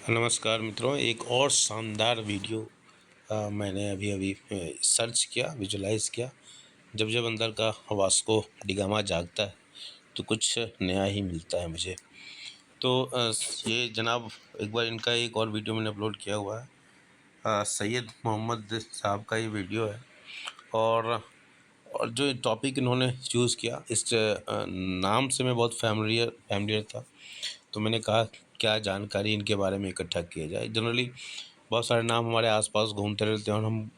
नमस्कार मित्रों, एक और शानदार वीडियो मैंने अभी सर्च किया, विजुलाइज़ किया। जब जब अंदर का वास्को डिगामा जागता है तो कुछ नया ही मिलता है मुझे। तो ये जनाब, एक बार इनका एक और वीडियो मैंने अपलोड किया हुआ है। सैयद मोहम्मद साहब का ये वीडियो है। और जो टॉपिक इन्होंने चूज़ किया, इस नाम से मैं बहुत फैमिलियर था। तो मैंने कहा क्या जानकारी इनके बारे में इकट्ठा किया जाए। जनरली बहुत सारे नाम हमारे आसपास घूमते रहते हैं और हम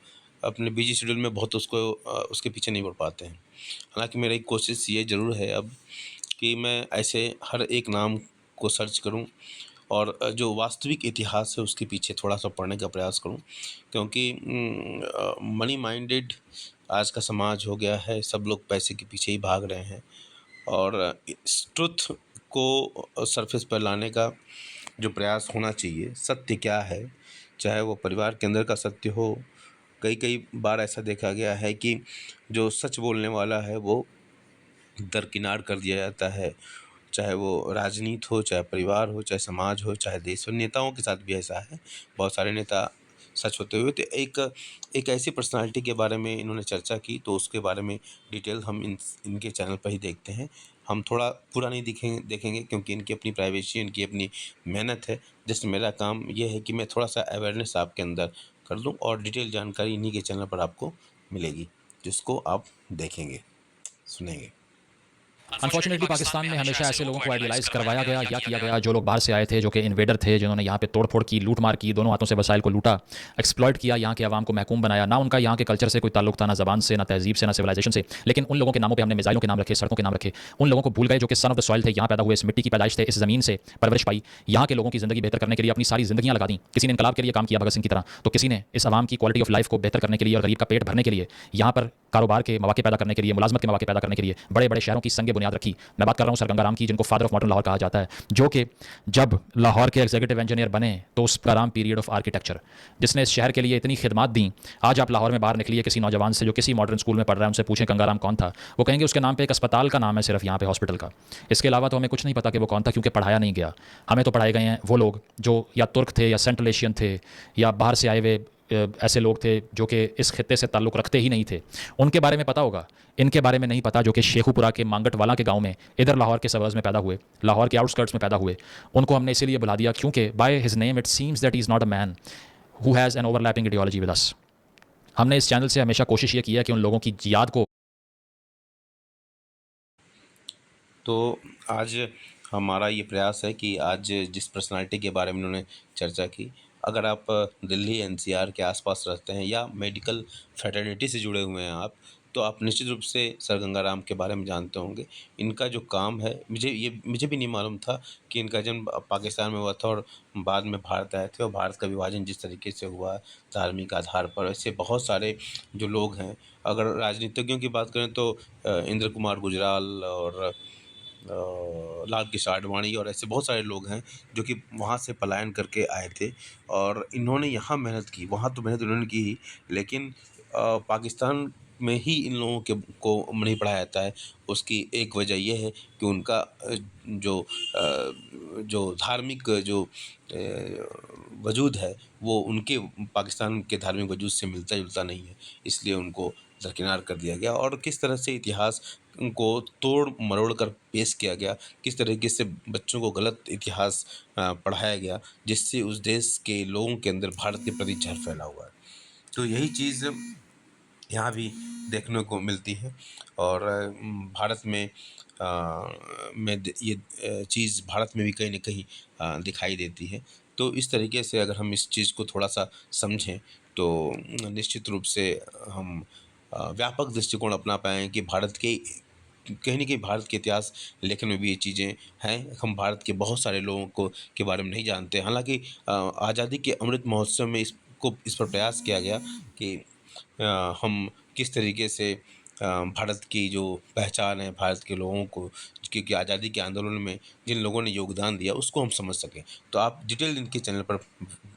अपने बिजी शेड्यूल में बहुत उसके पीछे नहीं बढ़ पाते हैं। हालांकि मेरी कोशिश ये ज़रूर है अब कि मैं ऐसे हर एक नाम को सर्च करूं और जो वास्तविक इतिहास है उसके पीछे थोड़ा सा पढ़ने का प्रयास करूं, क्योंकि मनी माइंडेड आज का समाज हो गया है। सब लोग पैसे के पीछे ही भाग रहे हैं और इस ट्रुथ को सरफेस पर लाने का जो प्रयास होना चाहिए, सत्य क्या है, चाहे वो परिवार के अंदर का सत्य हो। कई कई बार ऐसा देखा गया है कि जो सच बोलने वाला है वो दरकिनार कर दिया जाता है, चाहे वो राजनीति हो, चाहे परिवार हो, चाहे समाज हो, चाहे देश हो। नेताओं के साथ भी ऐसा है, बहुत सारे नेता सच होते हुए। तो एक ऐसी पर्सनालिटी के बारे में इन्होंने चर्चा की, तो उसके बारे में डिटेल हम इनके चैनल पर ही देखते हैं। हम थोड़ा पूरा नहीं देखेंगे क्योंकि इनकी अपनी प्राइवेसी, इनकी अपनी मेहनत है। जैसे मेरा काम ये है कि मैं थोड़ा सा अवेयरनेस आपके अंदर कर दूं और डिटेल जानकारी इन्हीं के चैनल पर आपको मिलेगी, जिसको आप देखेंगे, सुनेंगे। अनफॉर्चुनेटली पाकिस्तान में हमेशा ऐसे लोगों को आइडियलाइज़ करवाया गया या किया गया जो लोग बाहर से आए थे, जो कि इन्वेडर थे, जिन्होंने यहाँ पे तोड़-फोड़ की, लूट-मार की, दोनों हाथों से वसाइल को लूटा, एक्सप्लॉइट किया, यहाँ के अवाम को महकूम बनाया। ना उनका यहाँ के कल्चर से कोई ताल्लुक था, ना ज़बान से, ना तहज़ीब से, ना सिविलाइजेशन से। लेकिन उन लोगों के नामों पे हमने मिसाइलों के नाम रखे, सड़कों के नाम रखे। उन लोगों को भूल गए जो कि सन ऑफ द सॉइल थे, यहाँ पैदा हुए, इस मिट्टी की पैदाइश थे, इस ज़मीन से परवरिश पाई। यहाँ के लोगों की ज़िंदगी बेहतर करने के लिए अपनी सारी ज़िंदगियाँ लगा दी। किसी ने इनकलाब के लिए काम किया भगत सिंह की तरह, तो किसी ने इस अवाम की क्वालिटी ऑफ लाइफ को बेहतर करने के लिए और गरीब का पेट भरने के लिए, यहाँ पर कारोबार के मौके पैदा करने के लिए, मुलाजमत के मौके पैदा करने के लिए बड़े-बड़े शहरों की संग बुनियाद रखी। मैं बात कर रहा हूँ सर गंगाराम की, जिनको फादर ऑफ मॉडर्न लाहौर कहा जाता है, जो कि जब लाहौर के एग्जीक्यूटिव इंजीनियर बने तो उसका नाम पीरियड ऑफ आर्किटेक्चर, जिसने इस शहर के लिए इतनी खिदमत दी। आज आप लाहौर में बाहर निकलिए किसी नौजवान से जो किसी मॉडर्न स्कूल में पढ़ रहा है, उनसे पूछें गंगाराम कौन था, वो कहेंगे उसके नाम पे एक अस्पताल का नाम है, सिर्फ यहाँ पे हॉस्पिटल का। इसके अलावा तो हमें कुछ नहीं पता कि वो कौन था, क्योंकि पढ़ाया नहीं गया। हमें तो पढ़ाए गए हैं वो लोग जो या तुर्क थे या सेंट्रल एशियन थे या बाहर से आए हुए ऐसे लोग थे जो कि इस खित्ते से ताल्लुक़ रखते ही नहीं थे। उनके बारे में पता होगा, इनके बारे में नहीं पता, जो कि शेखुपुरा के मांगटवाला के गांव में इधर लाहौर के सबर्स में पैदा हुए, लाहौर के आउटस्कर्ट्स में पैदा हुए। उनको हमने इसीलिए बुला दिया क्योंकि by his name it seems that he is not a man who has an overlapping ideology with us. हमने इस चैनल से हमेशा कोशिश ये की है कि उन लोगों की याद को तो आज हमारा ये प्रयास है कि आज जिस पर्सनालिटी के बारे में उन्होंने चर्चा की, अगर आप दिल्ली एनसीआर के आसपास रहते हैं या मेडिकल फ्रेटर्निटी से जुड़े हुए हैं आप, तो आप निश्चित रूप से सर गंगाराम के बारे में जानते होंगे। इनका जो काम है, मुझे भी नहीं मालूम था कि इनका जन्म पाकिस्तान में हुआ था और बाद में भारत आए थे। और भारत का विभाजन जिस तरीके से हुआ धार्मिक आधार पर, ऐसे बहुत सारे जो लोग हैं। अगर राजनीतिज्ञों की बात करें तो इंद्र कुमार गुजराल और लाल कृष्ण आडवाणी और ऐसे बहुत सारे लोग हैं जो कि वहाँ से पलायन करके आए थे और इन्होंने यहाँ मेहनत की। वहाँ तो मेहनत उन्होंने की ही, लेकिन पाकिस्तान में ही इन लोगों के को नहीं पढ़ाया जाता है। उसकी एक वजह यह है कि उनका जो धार्मिक जो वजूद है वो उनके पाकिस्तान के धार्मिक वजूद से मिलता जुलता नहीं है, इसलिए उनको दरकिनार कर दिया गया। और किस तरह से इतिहास को तोड़ मरोड़ कर पेश किया गया, किस तरीके से बच्चों को गलत इतिहास पढ़ाया गया, जिससे उस देश के लोगों के अंदर भारत के प्रति जहर फैला हुआ है। तो यही चीज़ यहाँ भी देखने को मिलती है। और भारत में ये चीज़ भारत में भी कहीं न कहीं दिखाई देती है। तो इस तरीके से अगर हम इस चीज़ को थोड़ा-सा समझें तो निश्चित रूप से हम व्यापक दृष्टिकोण अपना पाएँ कि भारत के कहीं न कहीं भारत के इतिहास लेखन में भी ये चीज़ें हैं। हम भारत के बहुत सारे लोगों को के बारे में नहीं जानते। हालाँकि आज़ादी के अमृत महोत्सव में इस पर प्रयास किया गया कि हम किस तरीके से भारत की जो पहचान है, भारत के लोगों को, क्योंकि आज़ादी के आंदोलन में जिन लोगों ने योगदान दिया उसको हम समझ सकें। तो आप डिटेल इनके चैनल पर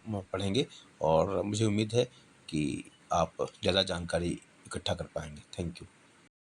पढ़ेंगे और मुझे उम्मीद है कि आप ज़्यादा जानकारी इकट्ठा कर पाएँगे। Thank you.